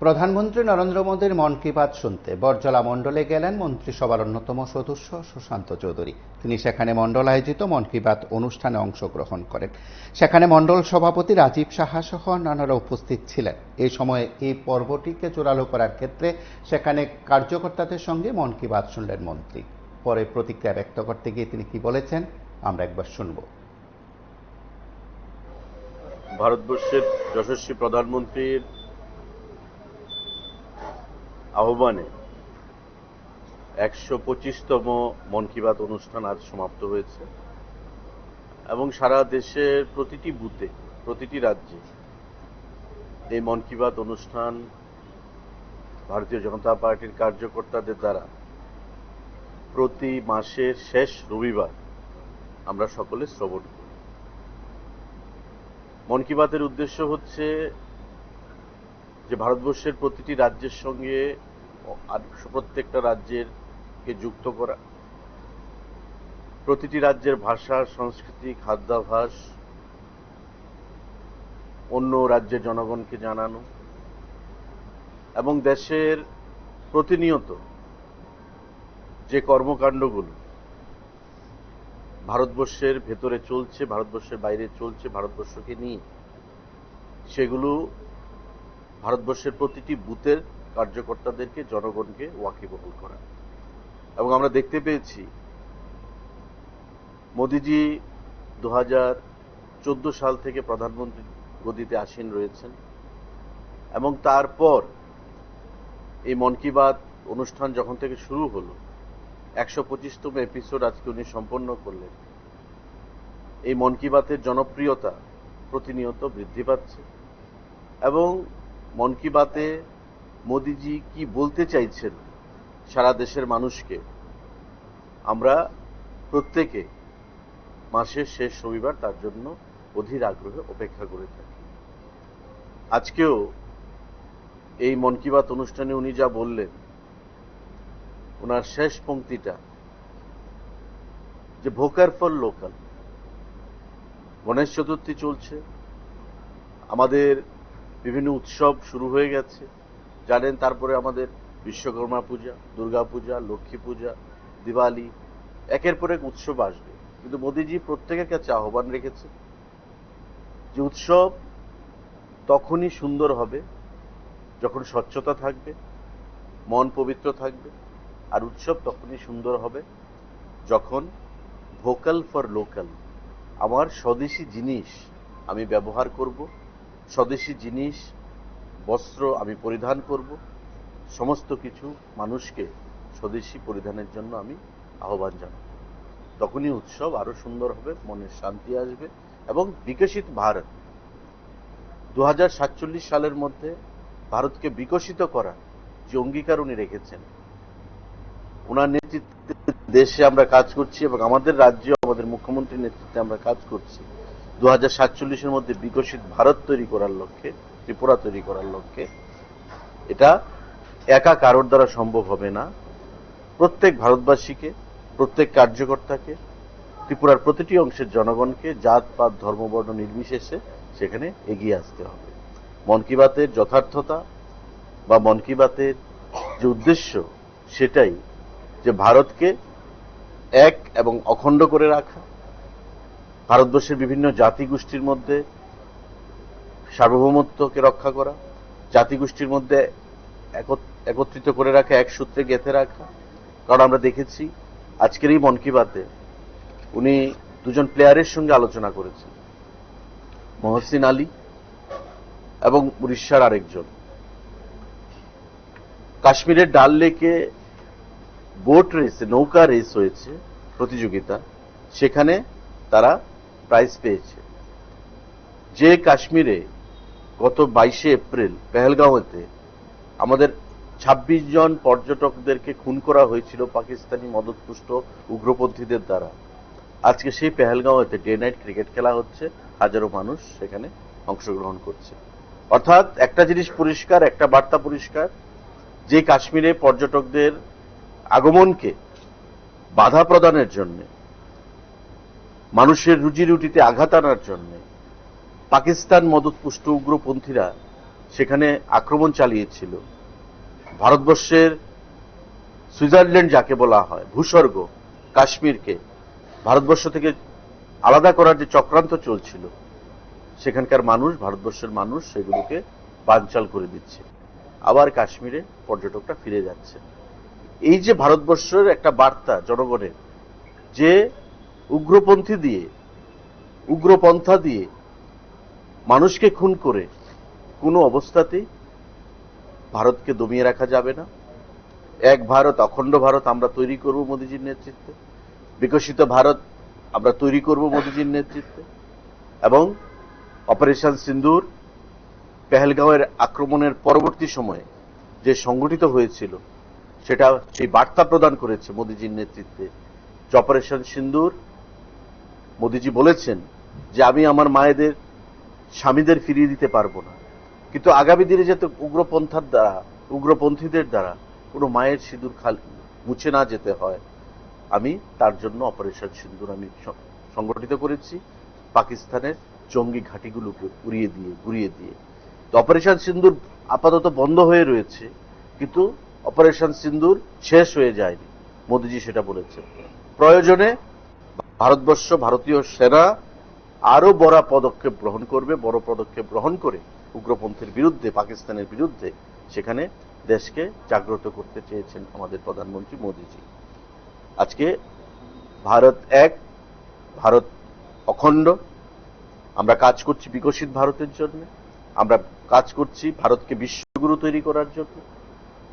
প্রধানমন্ত্রী নরেন্দ্র মোদীর মন কি বাত শুনতে বরজলা মণ্ডলে গেলেন মন্ত্রিসভার অন্যতম সদস্য সুশান্ত চৌধুরী। তিনি সেখানে মণ্ডল আয়োজিত মন কি বাত অনুষ্ঠানে অংশগ্রহণ করেন। সেখানে মণ্ডল সভাপতি রাজীব সাহা সহ অন্যান্যরা উপস্থিত ছিলেন। এই সময়ে এই পর্বটিকে জোরালো করার ক্ষেত্রে সেখানে কার্যকর্তাদের সঙ্গে মন কি বাত শুনলেন মন্ত্রী। পরে প্রতিক্রিয়া ব্যক্ত করতে গিয়ে তিনি কি বলেছেন আমরা একবার শুনব। ভারতবর্ষের যশস্বী প্রধানমন্ত্রীর আহ্বানে ১২৫তম মন কি বাত অনুষ্ঠান আজ সমাপ্ত হয়েছে এবং সারা দেশের প্রতিটি বুথে, প্রতিটি রাজ্যে এই মন কি বাত অনুষ্ঠান ভারতীয় জনতা পার্টির কার্যকর্তাদের দ্বারা প্রতি মাসের শেষ রবিবার আমরা সকলে শ্রবণ করি। মন কি বাতের উদ্দেশ্য হচ্ছে যে ভারতবর্ষের প্রতিটি রাজ্যের সঙ্গে প্রত্যেকটা রাজ্যেরকে যুক্ত করা, প্রতিটি রাজ্যের ভাষা, সংস্কৃতি, খাদ্যাভ্যাস অন্য রাজ্যের জনগণকে জানানো এবং দেশের প্রতিনিয়ত যে কর্মকাণ্ডগুলো ভারতবর্ষের ভেতরে চলছে, ভারতবর্ষের বাইরে চলছে, ভারতবর্ষকে নিয়ে সেগুলো ভারতবর্ষের প্রতিটি বুথের কার্যকর্তাদেরকে, জনগণকে ওয়াকিবহাল করা। এবং আমরা দেখতে পেয়েছি মোদিজি ২০১৪ সাল থেকে প্রধানমন্ত্রী গদিতে আসীন রয়েছেন এবং তারপর এই মন কি বাত অনুষ্ঠান যখন থেকে শুরু হলো ১২৫তম এপিসোড আজকে উনি সম্পন্ন করলেন। এই মন কি বাতের জনপ্রিয়তা প্রতিনিয়ত বৃদ্ধি পাচ্ছে এবং মন কি বাতে মোদিজি কি বলতে চাইছেন সারা দেশের মানুষকে আমরা প্রত্যেকে মাসের শেষ রবিবার তার জন্য অধীর আগ্রহে অপেক্ষা করে থাকি। আজকেও এই মন কি বাত অনুষ্ঠানে উনি যা বললেন, ওনার শেষ পংক্তিটা যে vocal for local. Ganesh Chaturthi চলছে, আমাদের বিভিন্ন উৎসব শুরু হয়ে গেছে জানেন, তারপরে আমাদের বিশ্বকর্মা পূজা, দুর্গা পূজা, লক্ষ্মী পূজা, দিওয়ালি, একের পর এক উৎসব আসবে। কিন্তু মোদিজি প্রত্যেকের কাছে আহ্বান রেখেছে যে উৎসব তখনই সুন্দর হবে যখন স্বচ্ছতা থাকবে, মন পবিত্র থাকবে, আর উৎসব তখনই সুন্দর হবে যখন ভোকাল ফর লোকাল, আমার স্বদেশি জিনিস আমি ব্যবহার করব, স্বদেশি জিনিস, বস্ত্র আমি পরিধান করব, সমস্ত কিছু মানুষকে স্বদেশি পরিধানের জন্য আমি আহ্বান জানাব। তখনই উৎসব আরো সুন্দর হবে, মনে শান্তি আসবে এবং বিকশিত ভারত ২০৪৭ সালের মধ্যে ভারতকে বিকশিত করার যে অঙ্গীকার উনি রেখেছেন, ওনার নেতৃত্বে দেশে আমরা কাজ করছি এবং আমাদের রাজ্যে আমাদের মুখ্যমন্ত্রীর নেতৃত্বে আমরা কাজ করছি ২০৪৭-এর মধ্যে বিকশিত ভারত তৈরি করার লক্ষ্যে, ত্রিপুরা তৈরি করার লক্ষ্যে। এটা একা কারোর দ্বারা সম্ভব হবে না। প্রত্যেক ভারতবাসীকে, প্রত্যেক কার্যকর্তাকে, ত্রিপুরার প্রতিটি অংশের জনগণকে জাত পাত ধর্ম বর্ণ নির্বিশেষে সেখানে এগিয়ে আসতে হবে। মন কি বাতের যথার্থতা বা মন কি বাতের যে উদ্দেশ্য সেটাই যে ভারতকে এক এবং অখণ্ড করে রাখা, ভারতবর্ষের বিভিন্ন জাতিগোষ্ঠীর মধ্যে সার্বভৌমত্বকে রক্ষা করা, জাতিগোষ্ঠীর মধ্যে একত্রিত করে রাখা, এক সূত্রে গেঁথে রাখা। কারণ আমরা দেখেছি আজকের এই মন কি বাতে উনি দুজন প্লেয়ারের সঙ্গে আলোচনা করেছেন, মহসিন আলী এবং উড়িষ্যার আরেকজন। কাশ্মীরের ডাল লেকে বোট রেসে, নৌকা রেস হয়েছে প্রতিযোগিতা, সেখানে তারা প্রাইজ পেয়েছে। যে কাশ্মীরে গত ২২শে এপ্রিল পেহেলগাঁওতে আমাদের ২৬ জন পর্যটকদেরকে খুন করা হয়েছিল পাকিস্তানি মদতপুষ্ট উগ্রপন্থীদের দ্বারা, আজকে সেই পেহেলগাঁওতে ডে নাইট ক্রিকেট খেলা হচ্ছে, হাজারো মানুষ সেখানে অংশগ্রহণ করছে। অর্থাৎ একটা জিনিস পরিষ্কার, একটা বার্তা পরিষ্কার, যে কাশ্মীরে পর্যটকদের আগমনকে বাধা প্রদানের জন্য, মানুষের রুজি রুটিতে আঘাত আনার জন্য পাকিস্তান মদতপুষ্ট উগ্রপন্থীরা সেখানে আক্রমণ চালিয়েছিল, ভারতবর্ষের সুইজারল্যান্ড যাকে বলা হয় ভূস্বর্গ কাশ্মীরকে ভারতবর্ষ থেকে আলাদা করার যে চক্রান্ত চলছিল, সেখানকার মানুষ, ভারতবর্ষের মানুষ সেগুলোকে বানচাল করে দিচ্ছে। আবার কাশ্মীরে পর্যটকরা ফিরে যাচ্ছে। এই যে ভারতবর্ষের একটা বার্তা জনগণের, যে উগ্রপন্থী দিয়ে, উগ্রপন্থা দিয়ে মানুষকে খুন করে কোনো অবস্থাতেই ভারতকে দমিয়ে রাখা যাবে না। এক ভারত, অখণ্ড ভারত আমরা তৈরি করব মোদিজির নেতৃত্বে, বিকশিত ভারত আমরা তৈরি করব মোদিজির নেতৃত্বে। এবং অপারেশন সিন্দুর, পেহেলগাঁওয়ের আক্রমণের পরবর্তী সময়ে যে সংগঠিত হয়েছিল, সেটা সেই বার্তা প্রদান করেছে মোদিজির নেতৃত্বে। যে অপারেশন সিন্দুর, মোদিজি বলেছেন যে আমি আমার মায়েদের, স্বামীদের ফিরিয়ে দিতে পারবো না, কিন্তু আগামী দিনে যাতে উগ্রপন্থার দ্বারা, উগ্রপন্থীদের দ্বারা কোনো মায়ের সিঁদুর মুছে না যেতে হয়, আমি তার জন্য অপারেশন সিন্দুর আমি সংগঠিত করেছি পাকিস্তানের জঙ্গি ঘাঁটিগুলোকে গুড়িয়ে দিয়ে। তো অপারেশন সিন্দুর আপাতত বন্ধ হয়ে রয়েছে, কিন্তু অপারেশন সিন্দুর শেষ হয়ে যায়নি, মোদিজি সেটা বলেছেন। প্রয়োজনে ভারতবর্ষ, ভারতীয় সেনা আরো বড় পদক্ষেপ গ্রহণ করে উগ্রপন্থীর বিরুদ্ধে, পাকিস্তানের বিরুদ্ধে সেখানে দেশকে জাগ্রত করতে চেয়েছেন আমাদের প্রধানমন্ত্রী মোদিজি। আজকে ভারত এক, ভারত অখণ্ড। আমরা কাজ করছি বিকশিত ভারতের জন্য, আমরা কাজ করছি ভারতকে বিশ্বগুরু তৈরি করার জন্য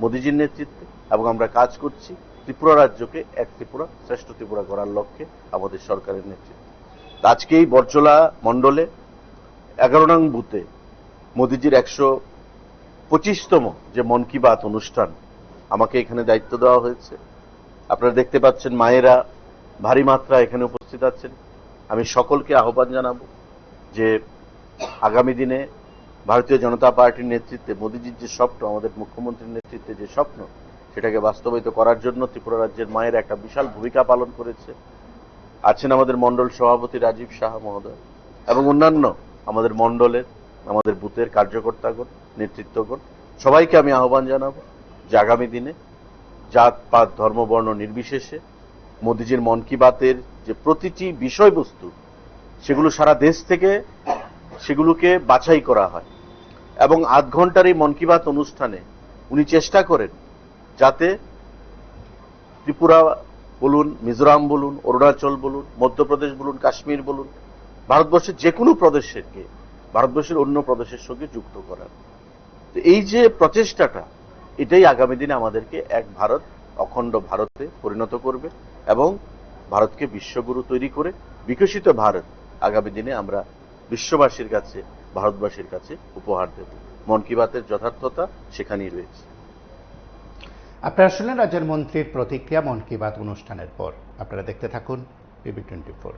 মোদিজির নেতৃত্বে, এবং আমরা কাজ করছি ত্রিপুরা রাজ্যকে এক ত্রিপুরা, শ্রেষ্ঠ ত্রিপুরা করার লক্ষ্যে আমাদের সরকারের নেতৃত্বে। আজকে এই বরজলা মণ্ডলে 11 নং বুথে মোদিজির 125তম যে মন কি বাত অনুষ্ঠান, আমাকে এখানে দায়িত্ব দেওয়া হয়েছে। আপনারা দেখতে পাচ্ছেন মায়েরা ভারী মাত্রা এখানে উপস্থিত আছেন। আমি সকলকে আহ্বান জানাবো যে আগামী দিনে ভারতীয় জনতা পার্টির নেতৃত্বে মোদিজির যে স্বপ্ন, আমাদের মুখ্যমন্ত্রীর নেতৃত্বে যে স্বপ্ন, সেটাকে বাস্তবায়িত করার জন্য ত্রিপুরা রাজ্যের মায়েরা একটা বিশাল ভূমিকা পালন করেছে। আছেন আমাদের মন্ডল সভাপতি রাজীব সাহা মহোদয় এবং অন্যান্য আমাদের মন্ডলের, আমাদের বুথের কার্যকর্তাগণ, নেতৃত্বগণ, সবাইকে আমি আহ্বান জানাবো যে আগামী দিনে জাত পাত ধর্ম বর্ণ নির্বিশেষে মোদিজির মন কি বাতের যে প্রতিটি বিষয়বস্তু, সেগুলো সারা দেশ থেকে সেগুলোকে বাছাই করা হয়, এবং আধ ঘন্টার এই মন কি বাত অনুষ্ঠানে উনি চেষ্টা করেন যাতে ত্রিপুরা বলুন, মিজোরাম বলুন, অরুণাচল বলুন, মধ্যপ্রদেশ বলুন, কাশ্মীর বলুন, ভারতবর্ষের যে কোনো প্রদেশকে ভারতবর্ষের অন্য প্রদেশের সঙ্গে যুক্ত করার। তো এই যে প্রচেষ্টাটা, এটাই আগামী দিনে আমাদেরকে এক ভারত, অখণ্ড ভারতে পরিণত করবে এবং ভারতকে বিশ্বগুরু তৈরি করে বিকশিত ভারত আগামী দিনে আমরা বিশ্ববাসীর কাছে, ভারতবাসীর কাছে উপহার দেব। মন কি বাতের যথার্থতা সেখানেই রয়েছে। আপনারা শুনলেন রাজ্যের মন্ত্রীর প্রতিক্রিয়া মন কি বাত অনুষ্ঠানের পর। আপনারা দেখতে থাকুন PB24।